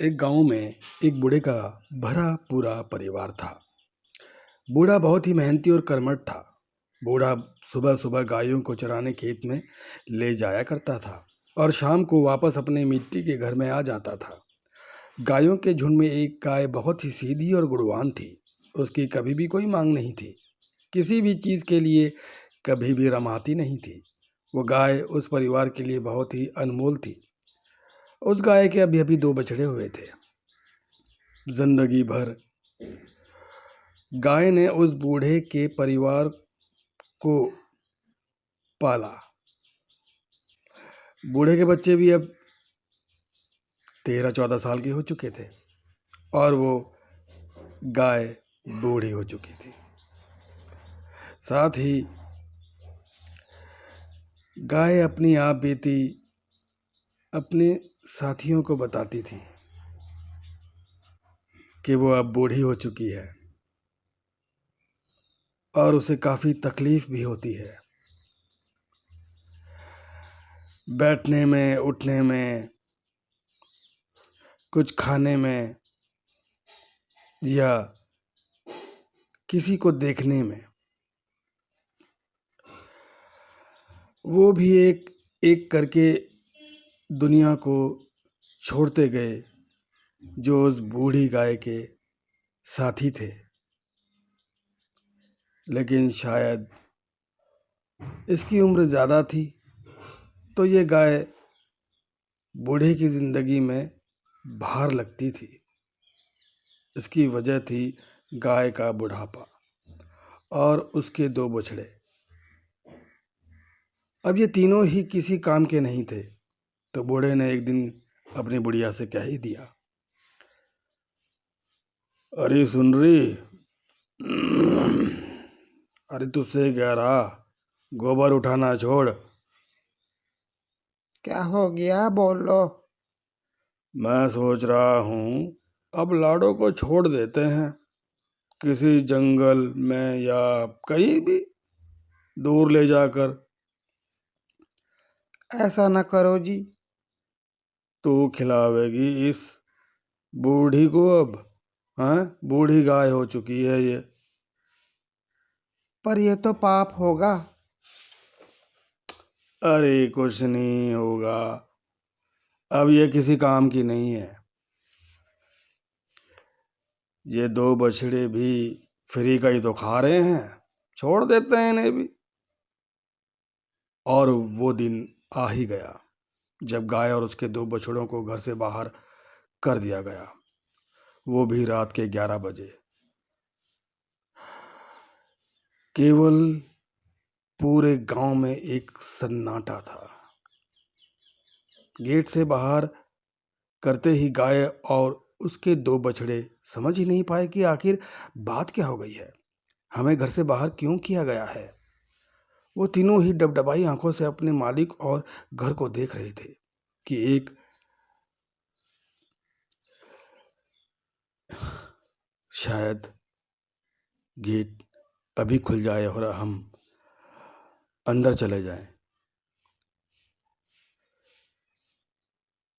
एक गांव में एक बूढ़े का भरा पूरा परिवार था। बूढ़ा बहुत ही मेहनती और कर्मठ था। बूढ़ा सुबह सुबह गायों को चराने खेत में ले जाया करता था और शाम को वापस अपने मिट्टी के घर में आ जाता था। गायों के झुंड में एक गाय बहुत ही सीधी और गुणवान थी। उसकी कभी भी कोई मांग नहीं थी, किसी भी चीज के लिए कभी भी रमाती नहीं थी। वो गाय उस परिवार के लिए बहुत ही अनमोल थी। उस गाय के अभी अभी दो बछड़े हुए थे। जिंदगी भर गाय ने उस बूढ़े के परिवार को पाला। बूढ़े के बच्चे भी अब 13-14 साल के हो चुके थे और वो गाय बूढ़ी हो चुकी थी। साथ ही गाय अपनी आप बीती अपने साथियों को बताती थी कि वो अब बूढ़ी हो चुकी है और उसे काफी तकलीफ भी होती है, बैठने में, उठने में, कुछ खाने में या किसी को देखने में। वो भी एक एक करके दुनिया को छोड़ते गए जो उस बूढ़ी गाय के साथी थे। लेकिन शायद इसकी उम्र ज़्यादा थी तो ये गाय बूढ़े की जिंदगी में भार लगती थी। इसकी वजह थी गाय का बुढ़ापा और उसके दो बछड़े। अब ये तीनों ही किसी काम के नहीं थे तो बूढ़े ने एक दिन अपनी बुढ़िया से कह ही दिया, अरे सुन रही, अरे तुझसे कह रहा, गोबर उठाना छोड़। क्या हो गया, बोलो। मैं सोच रहा हूँ अब लाडो को छोड़ देते हैं, किसी जंगल में या कहीं भी दूर ले जाकर। ऐसा न करो जी। तू खिलावेगी इस बूढ़ी को अब? हैं? बूढ़ी गाय हो चुकी है ये। पर ये तो पाप होगा। अरे कुछ नहीं होगा, अब ये किसी काम की नहीं है। ये दो बछड़े भी फ्री का ही तो खा रहे हैं, छोड़ देते हैं इन्हें भी। और वो दिन आ ही गया जब गाय और उसके दो बछड़ों को घर से बाहर कर दिया गया, वो भी रात के 11 बजे। केवल पूरे गांव में एक सन्नाटा था। गेट से बाहर करते ही गाय और उसके दो बछड़े समझ ही नहीं पाए कि आखिर बात क्या हो गई है, हमें घर से बाहर क्यों किया गया है। वो तीनों ही डबडबाई आंखों से अपने मालिक और घर को देख रहे थे कि एक शायद गेट अभी खुल जाए और हम अंदर चले जाएं।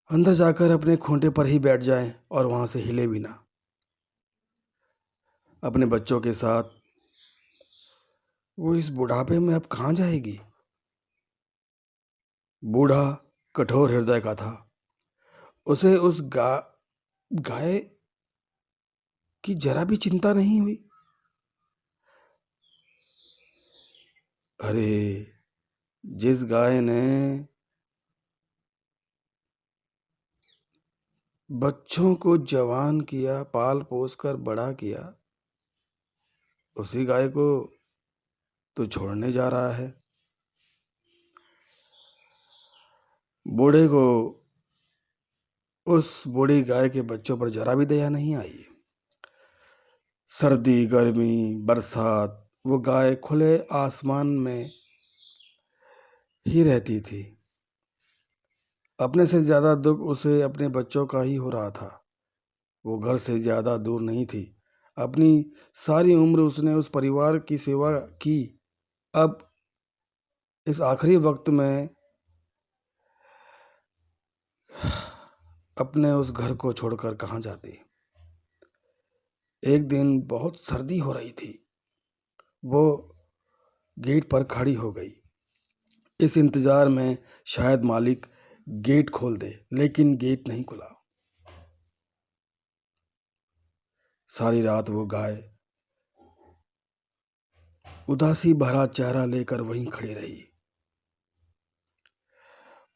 अंदर जाकर अपने खूंटे पर ही बैठ जाएं और वहां से हिले भी ना। अपने बच्चों के साथ वो इस बुढ़ापे में अब कहाँ जाएगी। बूढ़ा कठोर हृदय का था। उसे उस गाय की जरा भी चिंता नहीं हुई। अरे जिस गाय ने बच्चों को जवान किया, पाल पोस कर बड़ा किया, उसी गाय को तो छोड़ने जा रहा है। बूढ़े को उस बूढ़ी गाय के बच्चों पर जरा भी दया नहीं आई। सर्दी, गर्मी, बरसात, वो गाय खुले आसमान में ही रहती थी। अपने से ज्यादा दुख उसे अपने बच्चों का ही हो रहा था। वो घर से ज्यादा दूर नहीं थी। अपनी सारी उम्र उसने उस परिवार की सेवा की। अब इस आखिरी वक्त में अपने उस घर को छोड़कर कहाँ जाती। एक दिन बहुत सर्दी हो रही थी। वो गेट पर खड़ी हो गई, इस इंतजार में शायद मालिक गेट खोल दे, लेकिन गेट नहीं खुला। सारी रात वो गाय उदासी भरा चेहरा लेकर वहीं खड़ी रही।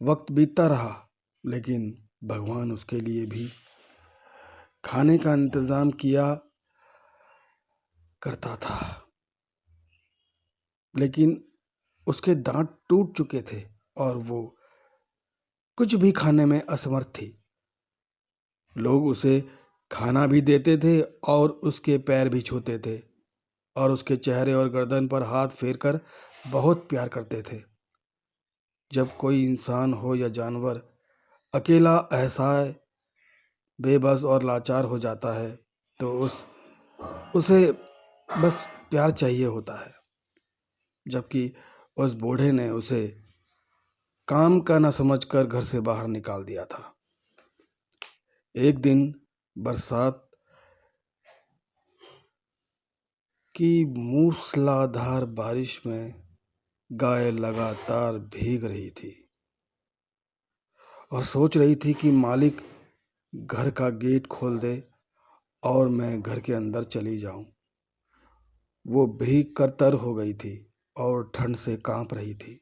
वक्त बीतता रहा, लेकिन भगवान उसके लिए भी खाने का इंतजाम किया करता था। लेकिन उसके दांत टूट चुके थे और वो कुछ भी खाने में असमर्थ थी। लोग उसे खाना भी देते थे और उसके पैर भी छूते थे और उसके चेहरे और गर्दन पर हाथ फेरकर बहुत प्यार करते थे। जब कोई इंसान हो या जानवर अकेला, असहाय, बेबस और लाचार हो जाता है तो उसे बस प्यार चाहिए होता है। जबकि उस बूढ़े ने उसे काम का न समझकर घर से बाहर निकाल दिया था। एक दिन बरसात की मूसलाधार बारिश में गाय लगातार भीग रही थी और सोच रही थी कि मालिक घर का गेट खोल दे और मैं घर के अंदर चली जाऊं। वो भीग कर तर हो गई थी और ठंड से कांप रही थी।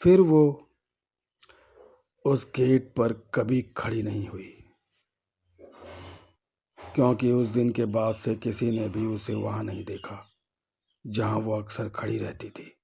फिर वो उस गेट पर कभी खड़ी नहीं हुई, क्योंकि उस दिन के बाद से किसी ने भी उसे वहां नहीं देखा जहां वो अक्सर खड़ी रहती थी।